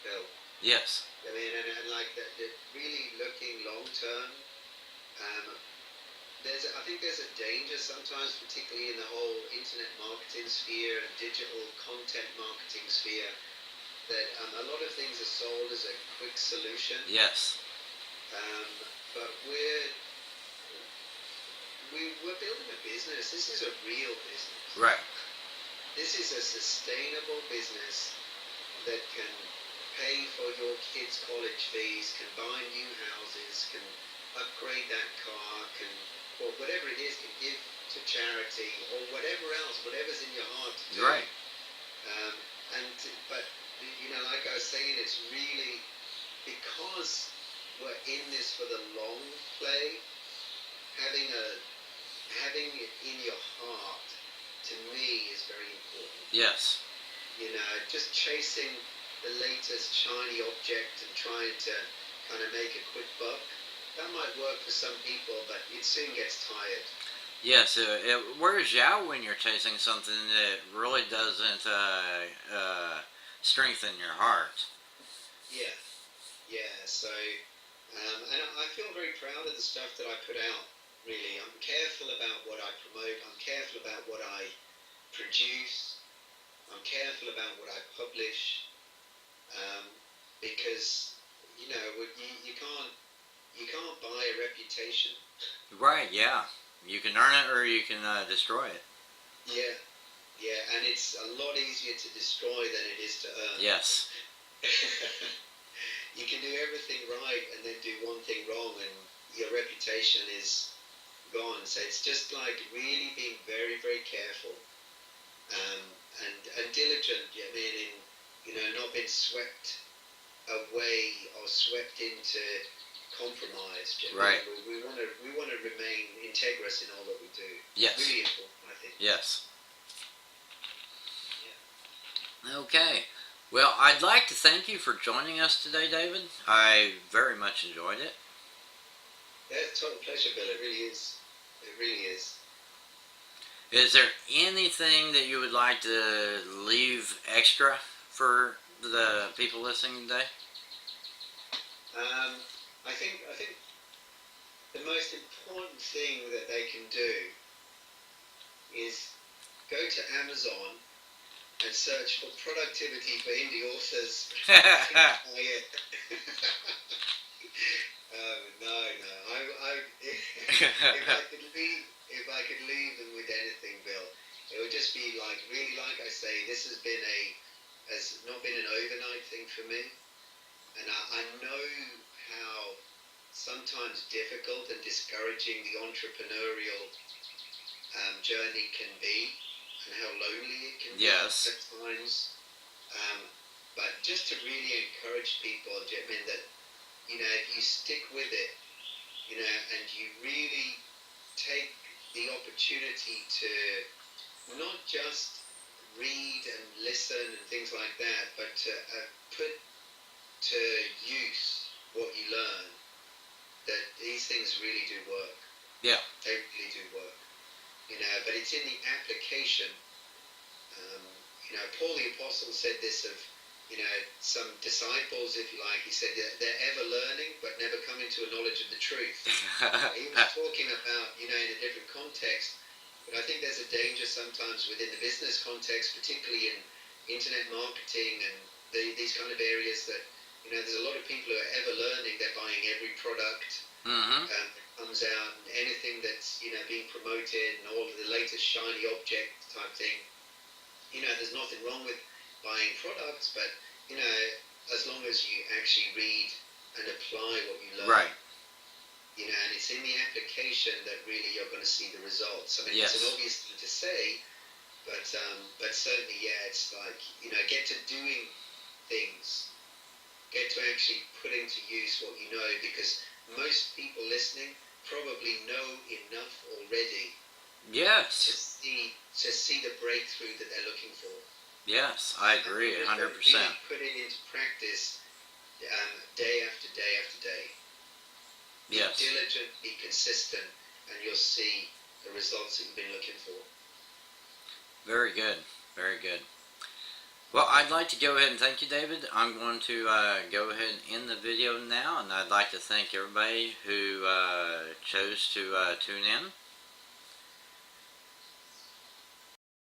S2: build.
S1: Yes.
S2: I mean, and like that, really looking long-term. I think there's a danger sometimes, particularly in the whole internet marketing sphere and digital content marketing sphere, that a lot of things are sold as a quick solution.
S1: Yes.
S2: But we're building a business. This is a real business.
S1: Right.
S2: This is a sustainable business that can pay for your kids' college fees, can buy new houses, can upgrade that car, or whatever it is, can give to charity, or whatever else, whatever's in your heart to do.
S1: Right.
S2: But like I was saying, it's really because we're in this for the long play. Having it in your heart, to me, is very important.
S1: Yes.
S2: Just chasing the latest shiny object and trying to kind of make a quick buck, that might work for some people, but it soon gets tired.
S1: Yes, it wears you out when you're chasing something that really doesn't strengthen your heart.
S2: Yeah. So, and I feel very proud of the stuff that I put out. Really, I'm careful about what I promote. I'm careful about what I produce. I'm careful about what I publish, because you can't buy a reputation.
S1: Right. Yeah. You can earn it or you can destroy it.
S2: Yeah, and it's a lot easier to destroy than it is to earn.
S1: Yes.
S2: You can do everything right and then do one thing wrong, and your reputation is gone. So it's just like really being very, very careful and diligent. I mean, not being swept away or swept into compromise.
S1: Right.
S2: We want to remain integrous in all that we do.
S1: Yes.
S2: Really important, I think.
S1: Yes.
S2: Yeah.
S1: Okay. Well, I'd like to thank you for joining us today, David. I very much enjoyed it.
S2: Yeah, it's a total pleasure, Bill. It really is. It really is.
S1: Is there anything that you would like to leave extra for the people listening today?
S2: I think the most important thing that they can do is go to Amazon and search for productivity for indie authors. Buy it. No, no. If I could leave them with anything, Bill, it would just be like, really, like I say, this has not been an overnight thing for me, and I know how sometimes difficult and discouraging the entrepreneurial journey can be, and how lonely it can be
S1: Yes.
S2: at times. Um, but just to really encourage people, I mean, that if you stick with it, and you really take the opportunity to not just read and listen and things like that, but to put to use what you learn, that these things really do work.
S1: Yeah.
S2: They really do work. But it's in the application. Um, Paul the Apostle said this of, some disciples, if you like. He said they're ever learning, but never coming to a knowledge of the truth. He was talking about, in a different context. But I think there's a danger sometimes within the business context, particularly in internet marketing and these kind of areas, that there's a lot of people who are ever learning. They're buying every product that comes out, and anything that's being promoted, and all of the latest shiny object type thing. There's nothing wrong with buying products, but as long as you actually read and apply what you learn.
S1: Right.
S2: And it's in the application that really you're going to see the results. I mean,
S1: Yes.
S2: it's an obvious thing to say, but certainly, yeah, it's like, get to doing things, get to actually putting to use what you know, because most people listening probably know enough already
S1: Yes.
S2: to see the breakthrough that they're looking for.
S1: Yes, I agree, 100%.
S2: Really put it into practice day after day after day.
S1: Yes.
S2: Be diligent, be consistent, and you'll see the results that you've been looking for.
S1: Very good. Very good. Well, I'd like to go ahead and thank you, David. I'm going to go ahead and end the video now, and I'd like to thank everybody who chose to tune in.